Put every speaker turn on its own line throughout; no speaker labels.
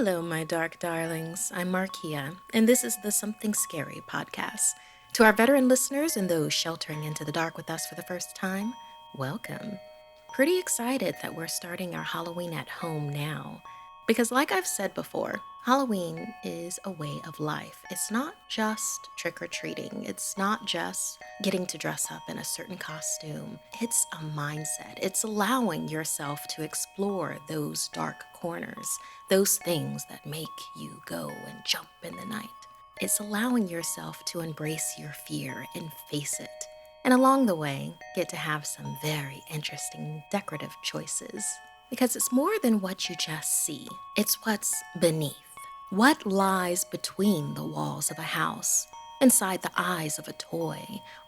Hello, my dark darlings. I'm Markeia, and this is the Something Scary podcast. To our veteran listeners and those sheltering into the dark with us for the first time, welcome. Pretty excited that we're starting our Halloween at home now. Because like I've said before, Halloween is a way of life. It's not just trick-or-treating. It's not just getting to dress up in a certain costume. It's a mindset. It's allowing yourself to explore those dark corners, those things that make you go and jump in the night. It's allowing yourself to embrace your fear and face it. And along the way, get to have some very interesting decorative choices. Because it's more than what you just see. It's what's beneath. What lies between the walls of a house, inside the eyes of a toy,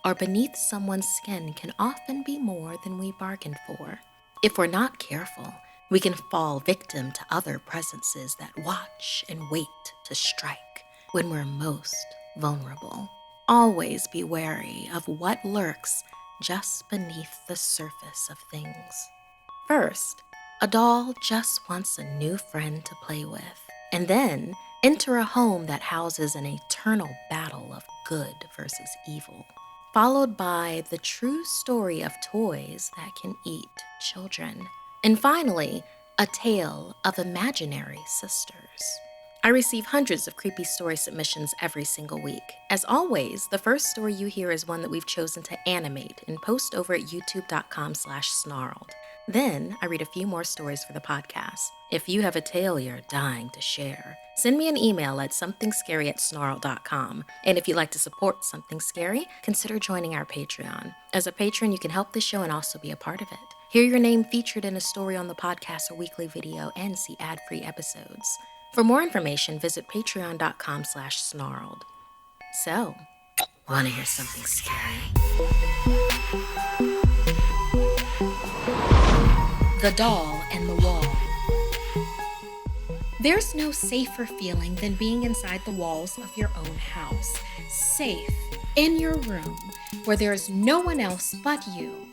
or beneath someone's skin can often be more than we bargained for. If we're not careful, we can fall victim to other presences that watch and wait to strike when we're most vulnerable. Always be wary of what lurks just beneath the surface of things. First, a doll just wants a new friend to play with. And then enter a home that houses an eternal battle of good versus evil, followed by the true story of toys that can eat children. And finally, a tale of imaginary sisters. I receive hundreds of creepy story submissions every single week. As always, the first story you hear is one that we've chosen to animate and post over at youtube.com/snarled. Then I read a few more stories for the podcast. If you have a tale you're dying to share, send me an email at somethingscary@snarled.com. And if you'd like to support Something Scary, consider joining our Patreon. As a patron, you can help the show and also be a part of it. Hear your name featured in a story on the podcast or weekly video and see ad-free episodes. For more information, visit patreon.com/snarled. So, want to hear something scary? The Doll and the Wall. There's no safer feeling than being inside the walls of your own house. Safe in your room where there's no one else but you.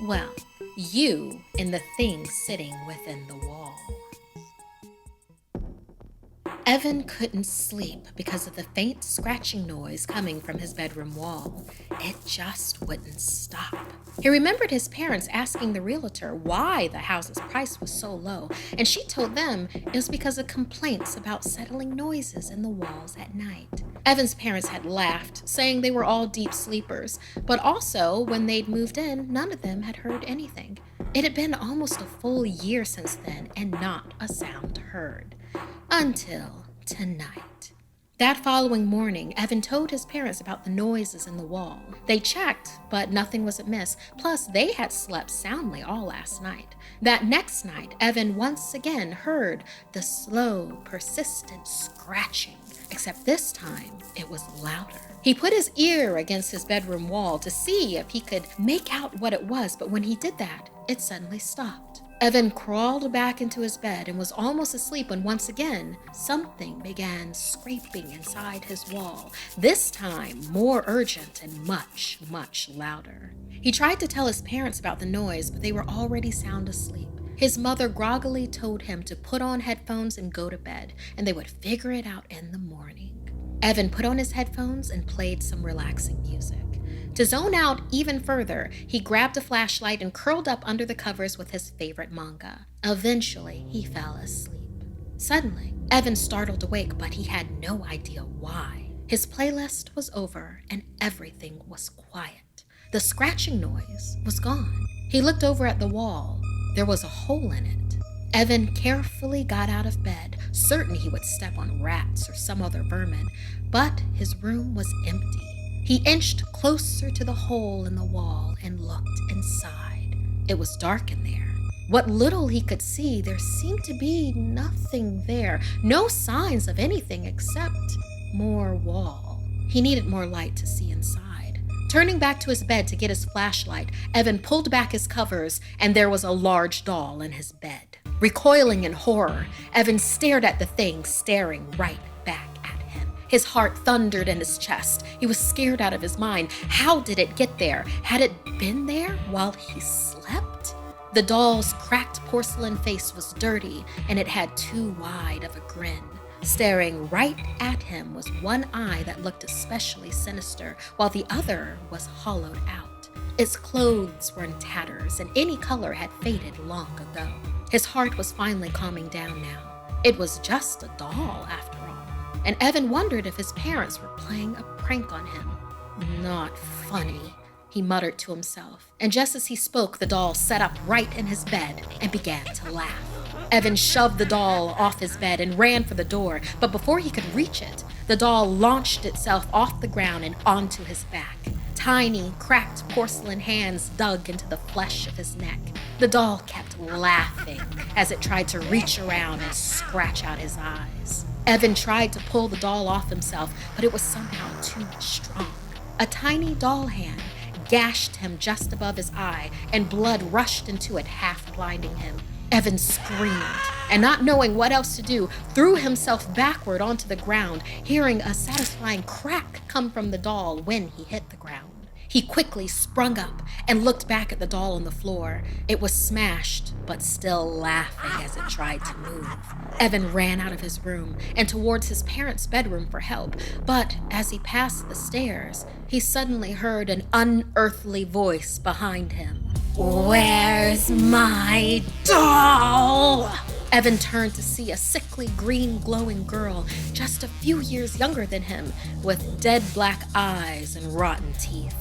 Well, you and the thing sitting within the wall. Evan couldn't sleep because of the faint scratching noise coming from his bedroom wall. It just wouldn't stop. He remembered his parents asking the realtor why the house's price was so low, and she told them it was because of complaints about settling noises in the walls at night. Evan's parents had laughed, saying they were all deep sleepers, but also when they'd moved in, none of them had heard anything. It had been almost a full year since then, and not a sound heard. Until tonight. That following morning, Evan told his parents about the noises in the wall. They checked, but nothing was amiss. Plus, they had slept soundly all last night. That next night, Evan once again heard the slow, persistent scratching, except this time it was louder. He put his ear against his bedroom wall to see if he could make out what it was, but when he did that, it suddenly stopped. Evan crawled back into his bed and was almost asleep when once again, something began scraping inside his wall, this time more urgent and much, much louder. He tried to tell his parents about the noise, but they were already sound asleep. His mother groggily told him to put on headphones and go to bed, and they would figure it out in the morning. Evan put on his headphones and played some relaxing music. To zone out even further, he grabbed a flashlight and curled up under the covers with his favorite manga. Eventually, he fell asleep. Suddenly, Evan startled awake, but he had no idea why. His playlist was over and everything was quiet. The scratching noise was gone. He looked over at the wall. There was a hole in it. Evan carefully got out of bed, certain he would step on rats or some other vermin, but his room was empty. He inched closer to the hole in the wall and looked inside. It was dark in there. What little he could see, there seemed to be nothing there. No signs of anything except more wall. He needed more light to see inside. Turning back to his bed to get his flashlight, Evan pulled back his covers, and there was a large doll in his bed. Recoiling in horror, Evan stared at the thing staring right back at him. His heart thundered in his chest. He was scared out of his mind. How did it get there? Had it been there while he slept? The doll's cracked porcelain face was dirty, and it had too wide of a grin. Staring right at him was one eye that looked especially sinister, while the other was hollowed out. Its clothes were in tatters, and any color had faded long ago. His heart was finally calming down now. It was just a doll, after all. And Evan wondered if his parents were playing a prank on him. Not funny, he muttered to himself. And just as he spoke, the doll sat up right in his bed and began to laugh. Evan shoved the doll off his bed and ran for the door, but before he could reach it, the doll launched itself off the ground and onto his back. Tiny, cracked porcelain hands dug into the flesh of his neck. The doll kept laughing as it tried to reach around and scratch out his eyes. Evan tried to pull the doll off himself, but it was somehow too strong. A tiny doll hand gashed him just above his eye, and blood rushed into it, half blinding him. Evan screamed, and not knowing what else to do, threw himself backward onto the ground, hearing a satisfying crack come from the doll when he hit the ground. He quickly sprung up and looked back at the doll on the floor. It was smashed, but still laughing as it tried to move. Evan ran out of his room and towards his parents' bedroom for help, but as he passed the stairs, he suddenly heard an unearthly voice behind him. "Where's my doll?" Evan turned to see a sickly green glowing girl just a few years younger than him, with dead black eyes and rotten teeth.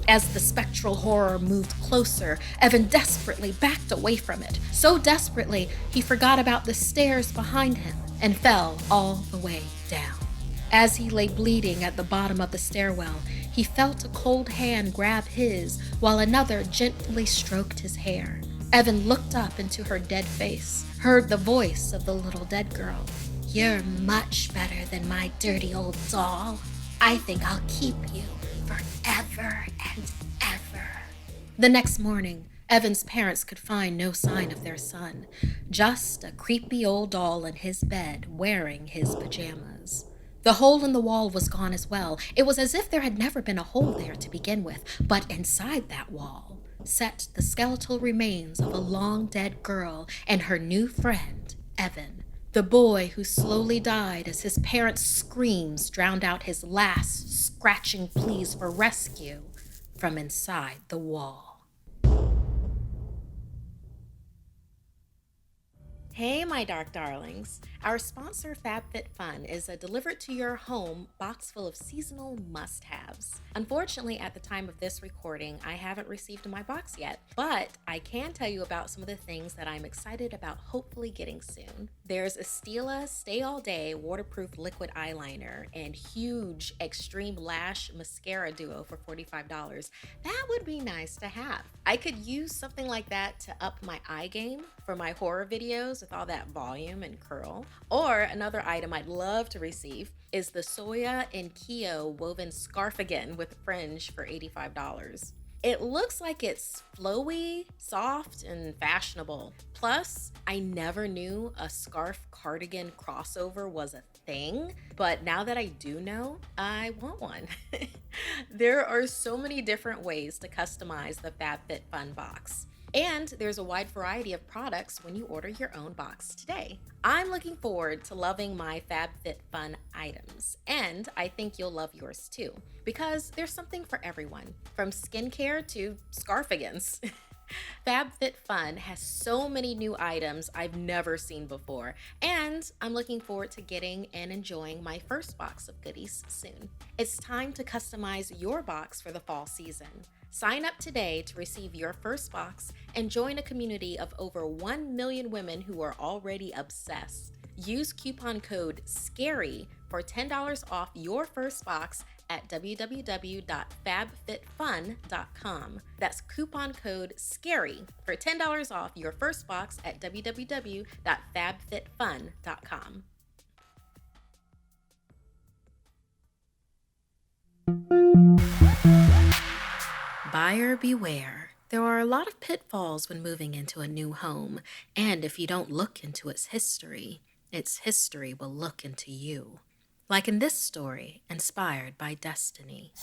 As the spectral horror moved closer, Evan desperately backed away from it. So desperately, he forgot about the stairs behind him and fell all the way down. As he lay bleeding at the bottom of the stairwell, he felt a cold hand grab his while another gently stroked his hair. Evan looked up into her dead face, heard the voice of the little dead girl. "You're much better than my dirty old doll. I think I'll keep you forever and ever." The next morning, Evan's parents could find no sign of their son, just a creepy old doll in his bed wearing his pajamas. The hole in the wall was gone as well. It was as if there had never been a hole there to begin with, but inside that wall sat the skeletal remains of a long-dead girl and her new friend, Evan, the boy who slowly died as his parents' screams drowned out his last scratching pleas for rescue from inside the wall. Hey, my dark darlings. Our sponsor, FabFitFun, is a delivered-to-your-home box full of seasonal must-haves. Unfortunately, at the time of this recording, I haven't received my box yet, but I can tell you about some of the things that I'm excited about hopefully getting soon. There's a Stila Stay All Day waterproof liquid eyeliner and huge Extreme Lash mascara duo for $45. That would be nice to have. I could use something like that to up my eye game for my horror videos with all that volume and curl. Or another item I'd love to receive is the Soya and Keo woven scarfigan with fringe for $85. It looks like it's flowy, soft, and fashionable. Plus, I never knew a scarf cardigan crossover was a thing, but now that I do know, I want one. There are so many different ways to customize the FabFitFun box. And there's a wide variety of products when you order your own box today. I'm looking forward to loving my FabFitFun items, and I think you'll love yours too, because there's something for everyone, from skincare to scarfigans. FabFitFun has so many new items I've never seen before, and I'm looking forward to getting and enjoying my first box of goodies soon. It's time to customize your box for the fall season. Sign up today to receive your first box and join a community of over 1 million women who are already obsessed. Use coupon code SCARY for $10 off your first box at www.fabfitfun.com. That's coupon code SCARY for $10 off your first box at www.fabfitfun.com. Buyer beware. There are a lot of pitfalls when moving into a new home, and if you don't look into its history will look into you. Like in this story, inspired by Destiny.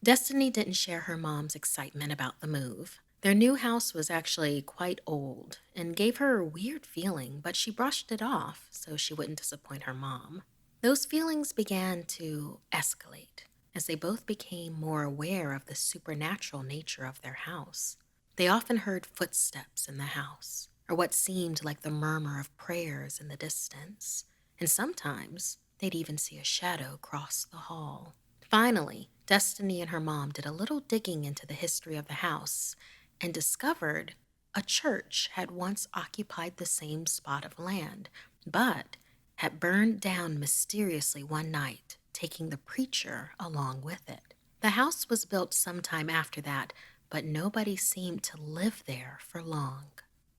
Destiny didn't share her mom's excitement about the move. Their new house was actually quite old and gave her a weird feeling, but she brushed it off so she wouldn't disappoint her mom. Those feelings began to escalate as they both became more aware of the supernatural nature of their house. They often heard footsteps in the house, or what seemed like the murmur of prayers in the distance, and sometimes they'd even see a shadow cross the hall. Finally, Destiny and her mom did a little digging into the history of the house and discovered a church had once occupied the same spot of land, but had burned down mysteriously one night, taking the preacher along with it. The house was built sometime after that, but nobody seemed to live there for long.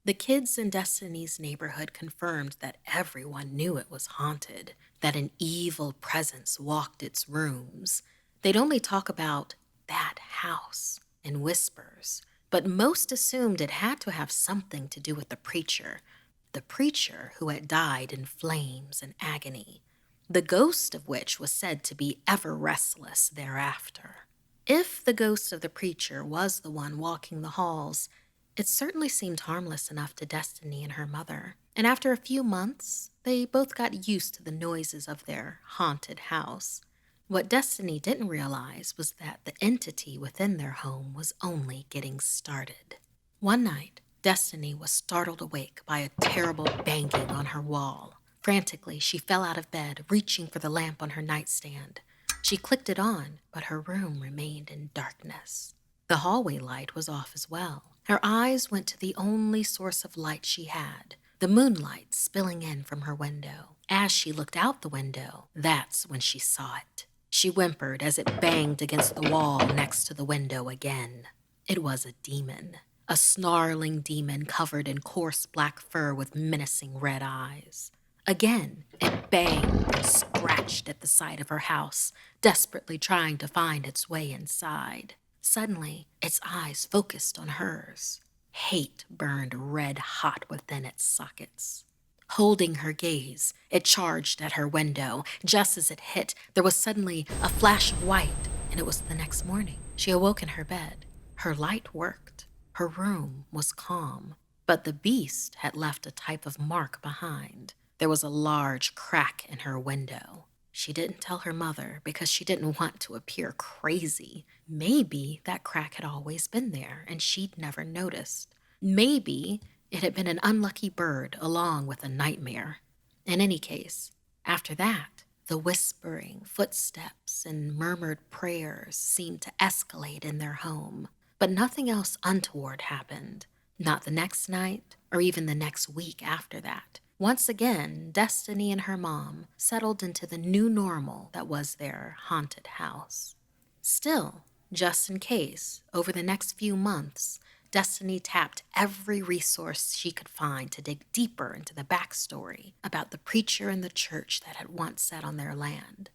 The kids in Destiny's neighborhood confirmed that everyone knew it was haunted, that an evil presence walked its rooms. They'd only talk about that house in whispers, but most assumed it had to have something to do with the preacher who had died in flames and agony, the ghost of which was said to be ever restless thereafter. If the ghost of the preacher was the one walking the halls, it certainly seemed harmless enough to Destiny and her mother, and after a few months, they both got used to the noises of their haunted house. What Destiny didn't realize was that the entity within their home was only getting started. One night, Destiny was startled awake by a terrible banging on her wall. Frantically, she fell out of bed, reaching for the lamp on her nightstand. She clicked it on, but her room remained in darkness. The hallway light was off as well. Her eyes went to the only source of light she had, the moonlight spilling in from her window. As she looked out the window, that's when she saw it. She whimpered as it banged against the wall next to the window again. It was a demon, a snarling demon covered in coarse black fur with menacing red eyes. Again, it banged and scratched at the side of her house, desperately trying to find its way inside. Suddenly, its eyes focused on hers. Hate burned red hot within its sockets. Holding her gaze, it charged at her window. Just as it hit, there was suddenly a flash of white, and it was the next morning. She awoke in her bed. Her light worked. Her room was calm, but the beast had left a type of mark behind. There was a large crack in her window. She didn't tell her mother because she didn't want to appear crazy. Maybe that crack had always been there and she'd never noticed. Maybe it had been an unlucky bird along with a nightmare. In any case, after that, the whispering, footsteps, and murmured prayers seemed to escalate in their home. But nothing else untoward happened. Not the next night or even the next week after that. Once again, Destiny and her mom settled into the new normal that was their haunted house. Still, just in case, over the next few months, Destiny tapped every resource she could find to dig deeper into the backstory about the preacher and the church that had once sat on their land.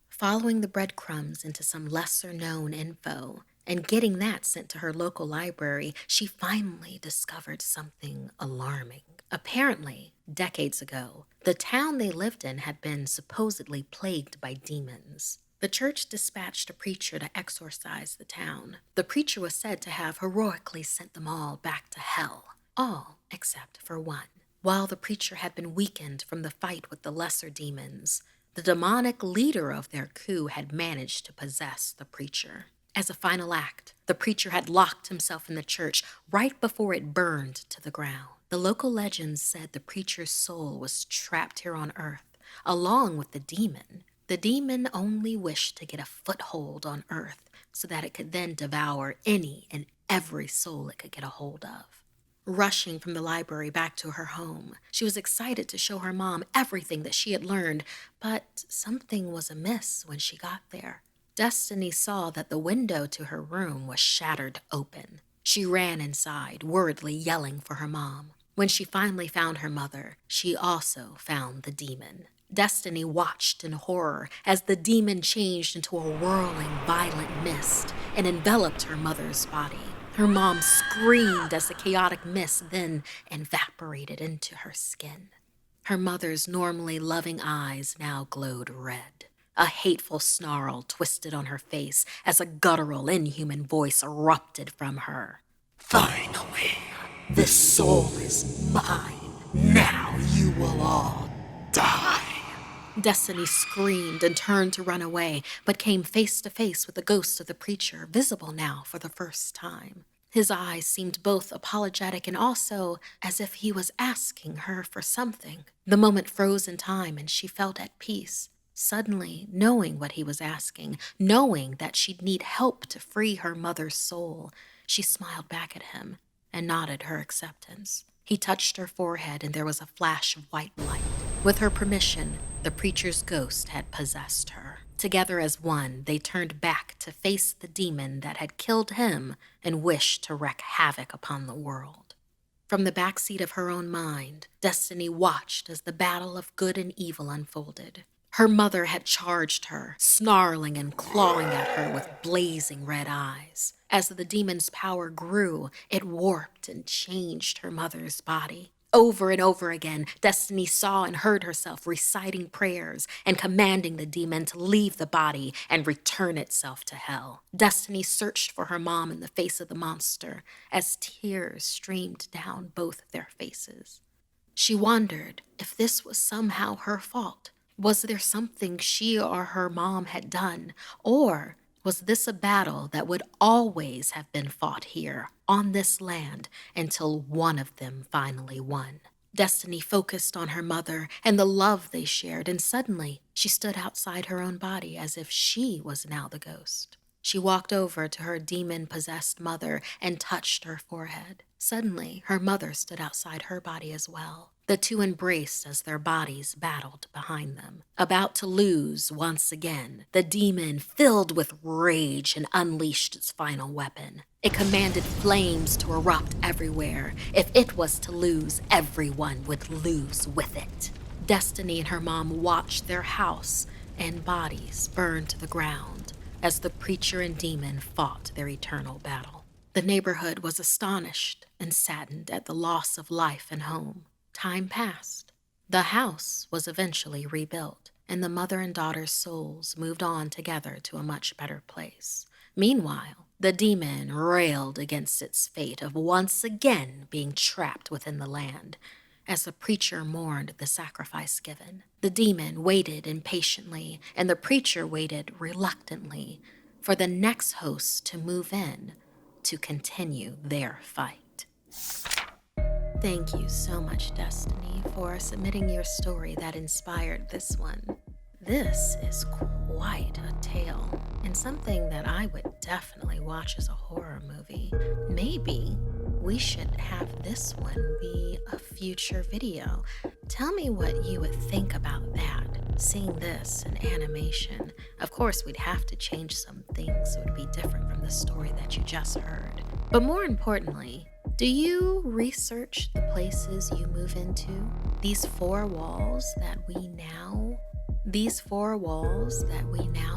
Following the breadcrumbs into some lesser-known info and getting that sent to her local library, she finally discovered something alarming. Apparently, decades ago, the town they lived in had been supposedly plagued by demons. The church dispatched a preacher to exorcise the town. The preacher was said to have heroically sent them all back to hell. All except for one. While the preacher had been weakened from the fight with the lesser demons, the demonic leader of their coup had managed to possess the preacher. As a final act, the preacher had locked himself in the church right before it burned to the ground. The local legends said the preacher's soul was trapped here on earth, along with the demon. The demon only wished to get a foothold on earth so that it could then devour any and every soul it could get a hold of. Rushing from the library back to her home, she was excited to show her mom everything that she had learned, but something was amiss when she got there. Destiny saw that the window to her room was shattered open. She ran inside, worriedly yelling for her mom. When she finally found her mother, she also found the demon. Destiny watched in horror as the demon changed into a whirling, violent mist and enveloped her mother's body. Her mom screamed as the chaotic mist then evaporated into her skin. Her mother's normally loving eyes now glowed red. A hateful snarl twisted on her face as a guttural, inhuman voice erupted from her.
Finally, this soul is mine. Now you will all die.
Destiny screamed and turned to run away, but came face to face with the ghost of the preacher, visible now for the first time. His eyes seemed both apologetic and also as if he was asking her for something. The moment froze in time and she felt at peace. Suddenly, knowing what he was asking, knowing that she'd need help to free her mother's soul, she smiled back at him and nodded her acceptance. He touched her forehead and there was a flash of white light. With her permission, the preacher's ghost had possessed her. Together as one, they turned back to face the demon that had killed him and wished to wreak havoc upon the world. From the backseat of her own mind, Destiny watched as the battle of good and evil unfolded. Her mother had charged her, snarling and clawing at her with blazing red eyes. As the demon's power grew, it warped and changed her mother's body. Over and over again, Destiny saw and heard herself reciting prayers and commanding the demon to leave the body and return itself to hell. Destiny searched for her mom in the face of the monster as tears streamed down both their faces. She wondered if this was somehow her fault. Was there something she or her mom had done, or was this a battle that would always have been fought here, on this land, until one of them finally won? Destiny focused on her mother and the love they shared, and suddenly she stood outside her own body as if she was now the ghost. She walked over to her demon-possessed mother and touched her forehead. Suddenly, her mother stood outside her body as well. The two embraced as their bodies battled behind them. About to lose once again, the demon, filled with rage, and unleashed its final weapon. It commanded flames to erupt everywhere. If it was to lose, everyone would lose with it. Destiny and her mom watched their house and bodies burn to the ground as the preacher and demon fought their eternal battle. The neighborhood was astonished and saddened at the loss of life and home. Time passed. The house was eventually rebuilt, and the mother and daughter's souls moved on together to a much better place. Meanwhile, the demon railed against its fate of once again being trapped within the land. As the preacher mourned the sacrifice given, the demon waited impatiently, and the preacher waited reluctantly for the next host to move in to continue their fight. Thank you so much, Destiny, for submitting your story that inspired this one. This is quite a tale, and something that I would definitely watch as a horror movie. Maybe we should have this one be a future video. Tell me what you would think about that, seeing this in animation. Of course, we'd have to change some things so it would be different from the story that you just heard. But more importantly, do you research the places you move into? These four walls that we now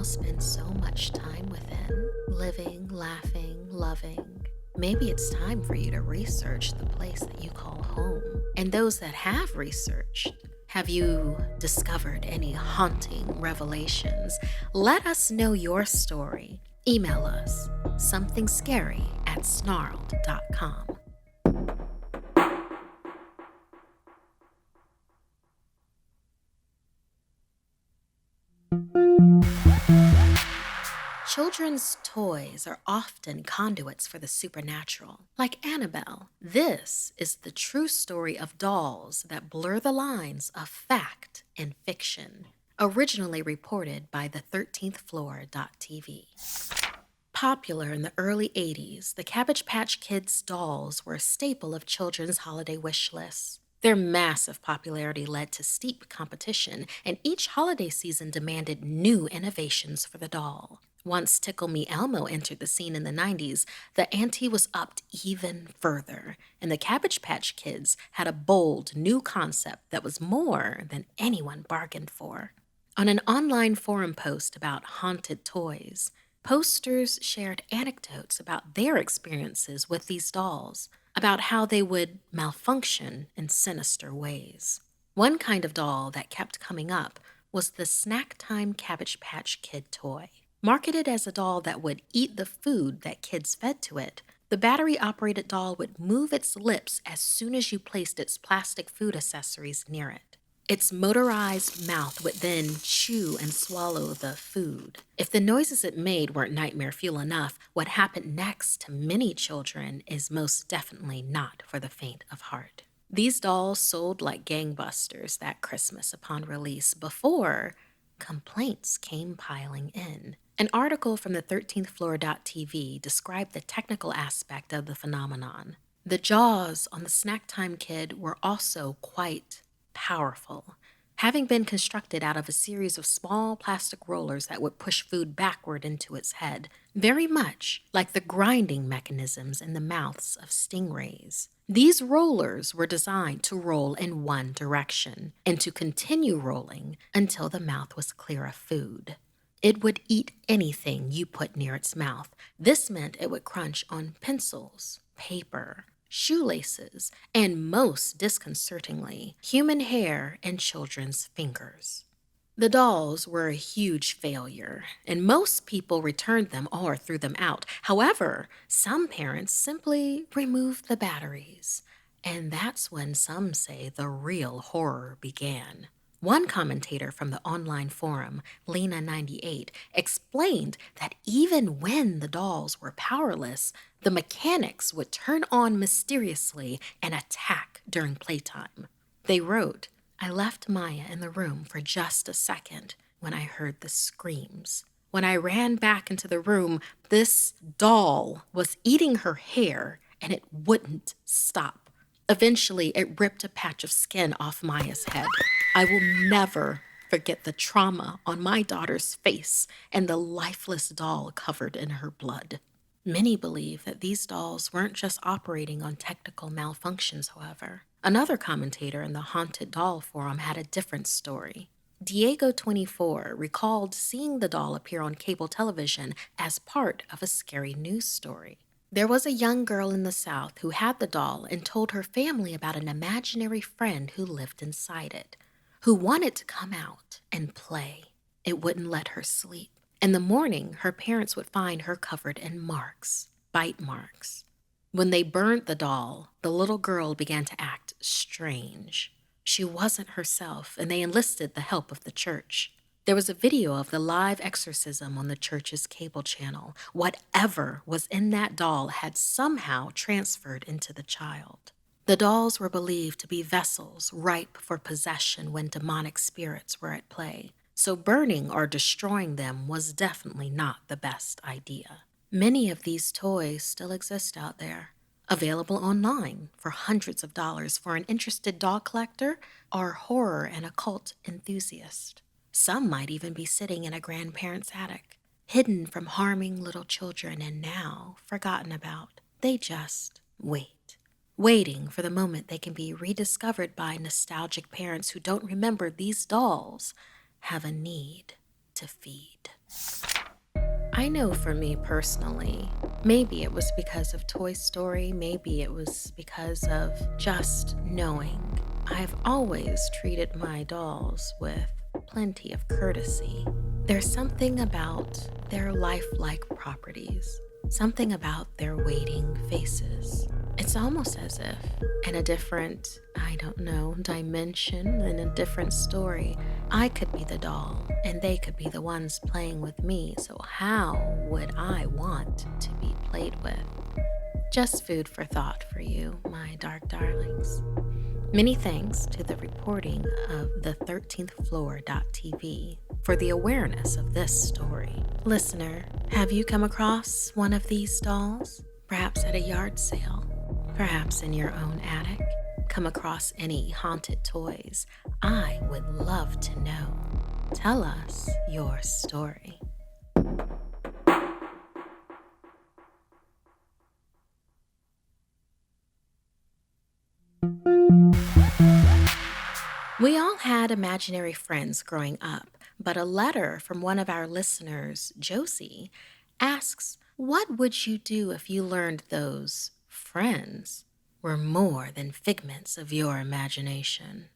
spend so much time within, living, laughing, loving. Maybe it's time for you to research the place that you call home. And those that have researched, have you discovered any haunting revelations? Let us know your story. Email us, SomethingScary@snarled.com. Children's toys are often conduits for the supernatural. Like Annabelle, this is the true story of dolls that blur the lines of fact and fiction. Originally reported by the 13thfloor.tv. Popular in the early 80s, the Cabbage Patch Kids dolls were a staple of children's holiday wish lists. Their massive popularity led to steep competition, and each holiday season demanded new innovations for the doll. Once Tickle Me Elmo entered the scene in the 90s, the ante was upped even further, and the Cabbage Patch Kids had a bold new concept that was more than anyone bargained for. On an online forum post about haunted toys, posters shared anecdotes about their experiences with these dolls, about how they would malfunction in sinister ways. One kind of doll that kept coming up was the Snack Time Cabbage Patch Kid toy. Marketed as a doll that would eat the food that kids fed to it, The battery-operated doll would move its lips as soon as you placed its plastic food accessories near it. Its motorized mouth would then chew and swallow the food. If the noises it made weren't nightmare fuel enough, what happened next to many children is most definitely not for the faint of heart. These dolls sold like gangbusters that Christmas upon release before complaints came piling in. An article from the 13thfloor.tv described the technical aspect of the phenomenon. The jaws on the Snack Time Kid were also quite powerful, having been constructed out of a series of small plastic rollers that would push food backward into its head, very much like the grinding mechanisms in the mouths of stingrays. These rollers were designed to roll in one direction and to continue rolling until the mouth was clear of food. It would eat anything you put near its mouth. This meant it would crunch on pencils, paper, shoelaces, and most disconcertingly, human hair and children's fingers. The dolls were a huge failure, and most people returned them or threw them out. However, some parents simply removed the batteries, and that's when some say the real horror began. One commentator from the online forum, Lena98, explained that even when the dolls were powerless, the mechanics would turn on mysteriously and attack during playtime. They wrote, "I left Maya in the room for just a second when I heard the screams. When I ran back into the room, this doll was eating her hair and it wouldn't stop. Eventually, it ripped a patch of skin off Maya's head. I will never forget the trauma on my daughter's face and the lifeless doll covered in her blood." Many believe that these dolls weren't just operating on technical malfunctions, however. Another commentator in the Haunted Doll forum had a different story. Diego24 recalled seeing the doll appear on cable television as part of a scary news story. There was a young girl in the South who had the doll and told her family about an imaginary friend who lived inside it, who wanted to come out and play. It wouldn't let her sleep. In the morning, her parents would find her covered in marks, bite marks. When they burned the doll, the little girl began to act strange. She wasn't herself, and they enlisted the help of the church. There was a video of the live exorcism on the church's cable channel. Whatever was in that doll had somehow transferred into the child. The dolls were believed to be vessels ripe for possession when demonic spirits were at play, so burning or destroying them was definitely not the best idea. Many of these toys still exist out there, available online for hundreds of dollars for an interested doll collector or horror and occult enthusiast. Some might even be sitting in a grandparent's attic, hidden from harming little children and now forgotten about. They just wait, waiting for the moment they can be rediscovered by nostalgic parents who don't remember these dolls have a need to feed. I know for me personally, maybe it was because of Toy Story, maybe it was because of just knowing. I've always treated my dolls with plenty of courtesy. There's something about their lifelike properties, something about their waiting faces. It's almost as if in a different, dimension, in a different story, I could be the doll and they could be the ones playing with me. So how would I want to be played with? Just food for thought for you, my dark darlings. Many thanks to the reporting of the 13thfloor.tv for the awareness of this story. Listener, have you come across one of these dolls? Perhaps at a yard sale? Perhaps in your own attic? Come across any haunted toys? I would love to know. Tell us your story. We all had imaginary friends growing up, but a letter from one of our listeners, Josie, asks, what would you do if you learned those friends were more than figments of your imagination?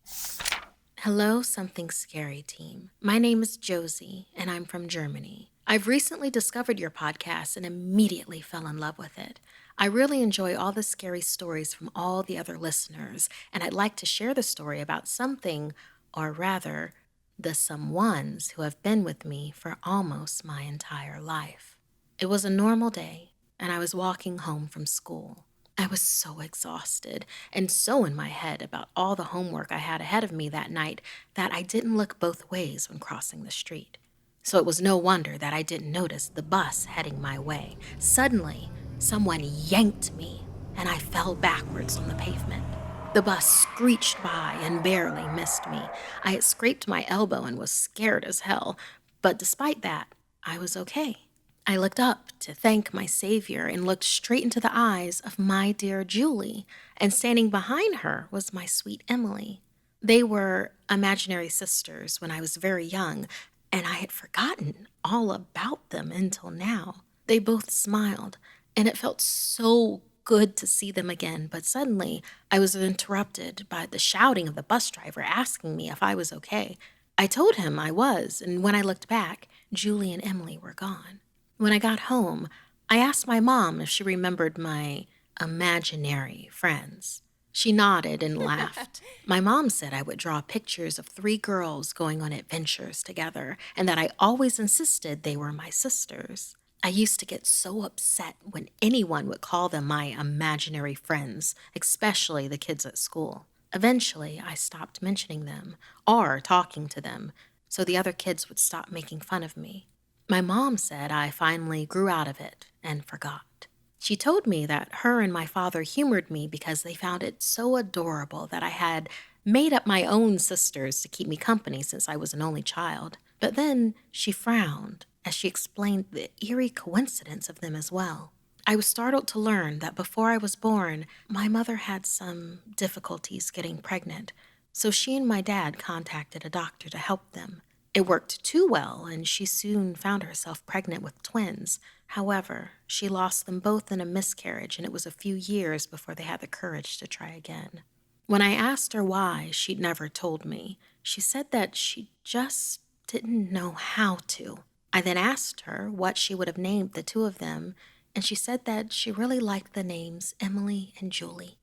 Hello, Something Scary team. My name is Josie, and I'm from Germany. I've recently discovered your podcast and immediately fell in love with it. I really enjoy all the scary stories from all the other listeners, and I'd like to share the story about something, or rather, the someones who have been with me for almost my entire life. It was a normal day, and I was walking home from school. I was so exhausted and so in my head about all the homework I had ahead of me that night that I didn't look both ways when crossing the street. So it was no wonder that I didn't notice the bus heading my way. Suddenly, someone yanked me, and I fell backwards on the pavement. The bus screeched by and barely missed me. I had scraped my elbow and was scared as hell, but despite that, I was okay. I looked up to thank my savior and looked straight into the eyes of my dear Julie, and standing behind her was my sweet Emily. They were imaginary sisters when I was very young, and I had forgotten all about them until now. They both smiled, and it felt so good to see them again, but suddenly I was interrupted by the shouting of the bus driver asking me if I was okay. I told him I was, and when I looked back, Julie and Emily were gone. When I got home, I asked my mom if she remembered my imaginary friends. She nodded and laughed. My mom said I would draw pictures of 3 girls going on adventures together, and that I always insisted they were my sisters. I used to get so upset when anyone would call them my imaginary friends, especially the kids at school. Eventually, I stopped mentioning them or talking to them, so the other kids would stop making fun of me. My mom said I finally grew out of it and forgot. She told me that her and my father humored me because they found it so adorable that I had made up my own sisters to keep me company since I was an only child. But then she frowned as she explained the eerie coincidence of them as well. I was startled to learn that before I was born, my mother had some difficulties getting pregnant, so she and my dad contacted a doctor to help them. It worked too well, and she soon found herself pregnant with twins. However, she lost them both in a miscarriage, and it was a few years before they had the courage to try again. When I asked her why, she'd never told me. She said that she just didn't know how to. I then asked her what she would have named the 2 of them, and she said that she really liked the names Emily and Julie.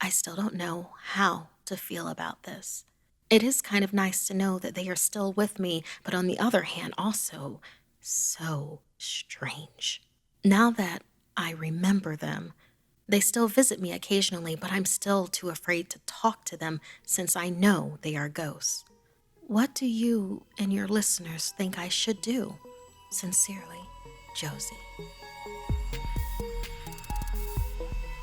I still don't know how to feel about this. It is kind of nice to know that they are still with me, but on the other hand, also so strange. Now that I remember them, they still visit me occasionally, but I'm still too afraid to talk to them since I know they are ghosts. What do you and your listeners think I should do? Sincerely, Josie.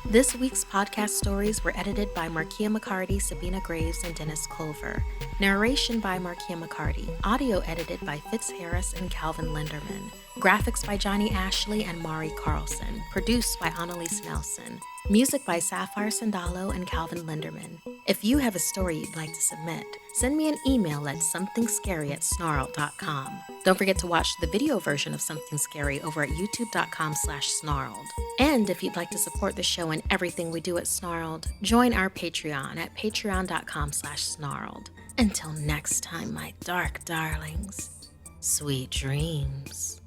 This week's podcast stories were edited by Markeia McCarty, Sabina Graves, and Dennis Culver. Narration by Markeia McCarty. Audio edited by Fitz Harris and Calvin Linderman. Graphics by Jonny Ashley and Mari Carlson. Produced by Analise Nelson. Music by Sapphire Sandalo and Calvin Linderman. If you have a story you'd like to submit, send me an email at SomethingScary@Snarled.com. Don't forget to watch the video version of Something Scary over at YouTube.com/Snarled. And if you'd like to support the show and everything we do at Snarled, join our Patreon at Patreon.com/Snarled. Until next time, my dark darlings, sweet dreams.